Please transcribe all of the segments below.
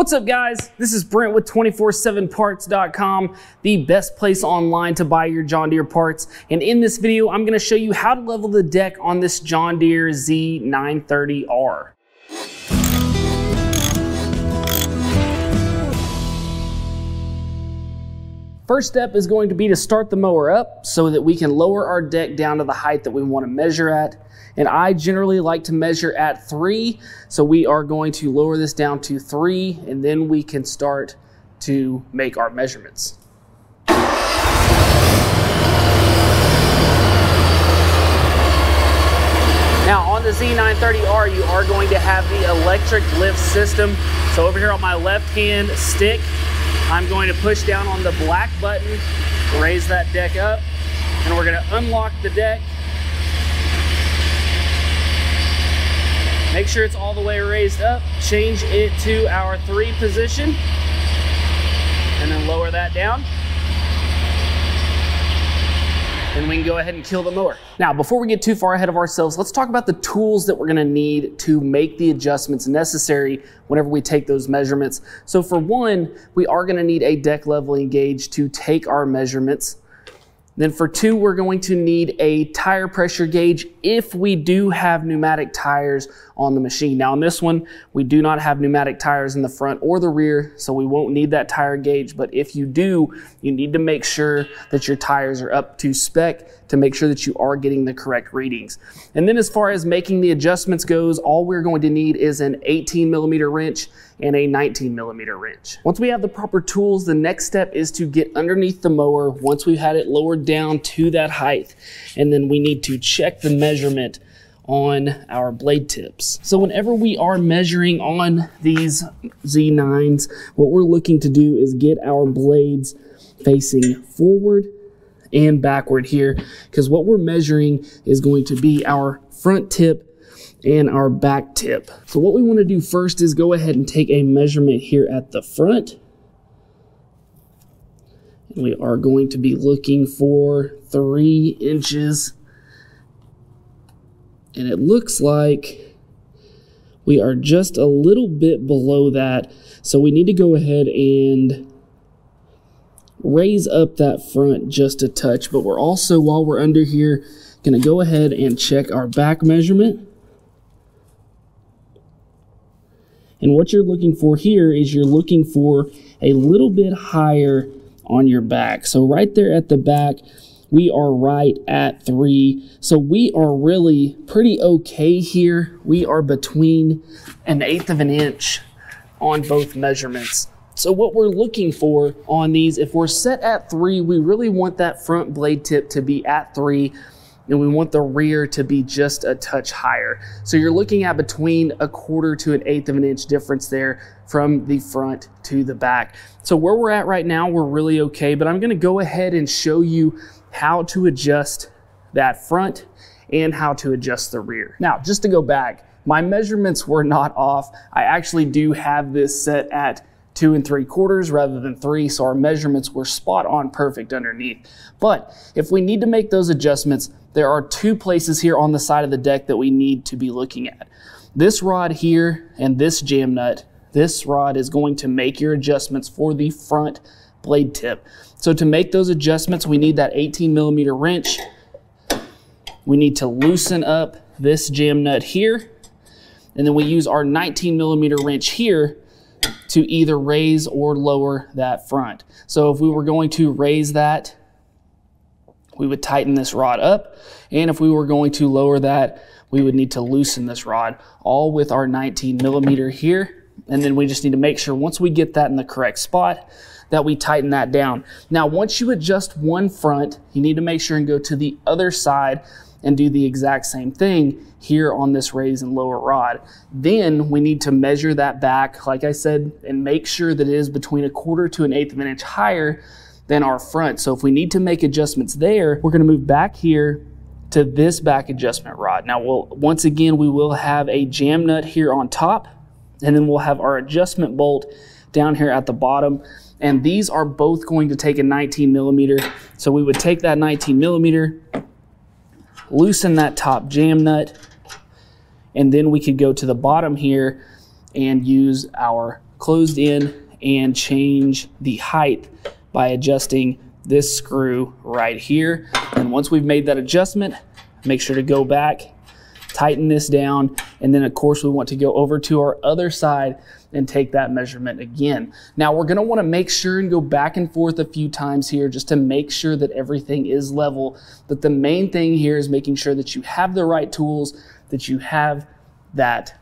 What's up, guys? This is Brent with 247parts.com, the best place online to buy your John Deere parts. And in this video, I'm going to show you how to level the deck on this John Deere Z930R. First step is going to be to start the mower up so that we can lower our deck down to the height that we want to measure at. And I generally like to measure at 3, so we are going to lower this down to 3, and then we can start to make our measurements. Now on the Z930R, you are going to have the electric lift system. So over here on my left hand stick, I'm going to push down on the black button, raise that deck up, and we're going to unlock the deck. Make sure it's all the way raised up, change it to our 3 position, and then lower that down. And we can go ahead and kill the mower. Now, before we get too far ahead of ourselves, let's talk about the tools that we're gonna need to make the adjustments necessary whenever we take those measurements. So for one, we are gonna need a deck leveling gauge to take our measurements. Then for 2, we're going to need a tire pressure gauge if we do have pneumatic tires on the machine. Now on this one, we do not have pneumatic tires in the front or the rear, so we won't need that tire gauge. But if you do, you need to make sure that your tires are up to spec to make sure that you are getting the correct readings. And then as far as making the adjustments goes, all we're going to need is an 18mm wrench and a 19mm wrench. Once we have the proper tools, the next step is to get underneath the mower once we've had it lowered down to that height. And then we need to check the measurement on our blade tips. So whenever we are measuring on these Z9s, what we're looking to do is get our blades facing forward and backward here, because what we're measuring is going to be our front tip and our back tip. So what we want to do first is go ahead and take a measurement here at the front. And we are going to be looking for 3 inches. And it looks like we are just a little bit below that. So we need to go ahead and raise up that front just a touch. But we're also, while we're under here, going to go ahead and check our back measurement. And what you're looking for here is you're looking for a little bit higher on your back. So right there at the back, we are right at 3. So we are really pretty okay here. We are between 1/8 of an inch on both measurements. So what we're looking for on these, if we're set at 3, we really want that front blade tip to be at 3. And we want the rear to be just a touch higher. So you're looking at between 1/4 to 1/8 of an inch difference there from the front to the back. So where we're at right now, we're really okay, but I'm gonna go ahead and show you how to adjust that front and how to adjust the rear. Now, just to go back, my measurements were not off. I actually do have this set at 2 3/4 rather than 3, so our measurements were spot on perfect underneath. But if we need to make those adjustments, there are 2 places here on the side of the deck that we need to be looking at. This rod here and this jam nut. This rod is going to make your adjustments for the front blade tip. So to make those adjustments, we need that 18mm wrench. We need to loosen up this jam nut here, and then we use our 19mm wrench here to either raise or lower that front. So if we were going to raise that, we would tighten this rod up. And if we were going to lower that, we would need to loosen this rod, all with our 19mm here. And then we just need to make sure once we get that in the correct spot, that we tighten that down. Now, once you adjust one front, you need to make sure and go to the other side and do the exact same thing here on this raise and lower rod. Then we need to measure that back, like I said, and make sure that it is between 1/4 to 1/8 of an inch higher than our front. So if we need to make adjustments there, we're gonna move back here to this back adjustment rod. Now, once again, we will have a jam nut here on top, and then we'll have our adjustment bolt down here at the bottom. And these are both going to take a 19mm. So we would take that 19mm, loosen that top jam nut, and then we could go to the bottom here and use our closed in and change the height by adjusting this screw right here. And once we've made that adjustment, make sure to go back, tighten this down, and then of course we want to go over to our other side and take that measurement again. Now we're gonna wanna make sure and go back and forth a few times here just to make sure that everything is level. But the main thing here is making sure that you have the right tools, that you have that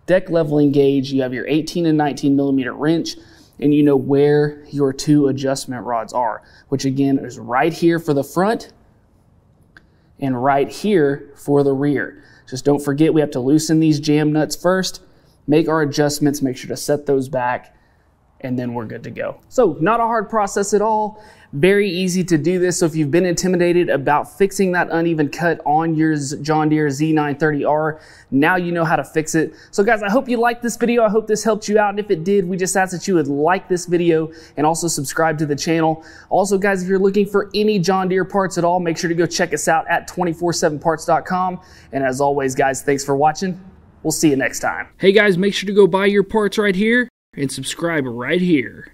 deck leveling gauge, you have your 18 and 19 millimeter wrench, and you know where your two adjustment rods are, which again is right here for the front and right here for the rear. Just don't forget, we have to loosen these jam nuts first, make our adjustments, make sure to set those back, and then we're good to go. So not a hard process at all. Very easy to do this. So if you've been intimidated about fixing that uneven cut on your John Deere Z930R, now you know how to fix it. So guys, I hope you liked this video. I hope this helped you out. And if it did, we just ask that you would like this video and also subscribe to the channel. Also guys, if you're looking for any John Deere parts at all, make sure to go check us out at 247parts.com. And as always guys, thanks for watching. We'll see you next time. Hey guys, make sure to go buy your parts right here and subscribe right here.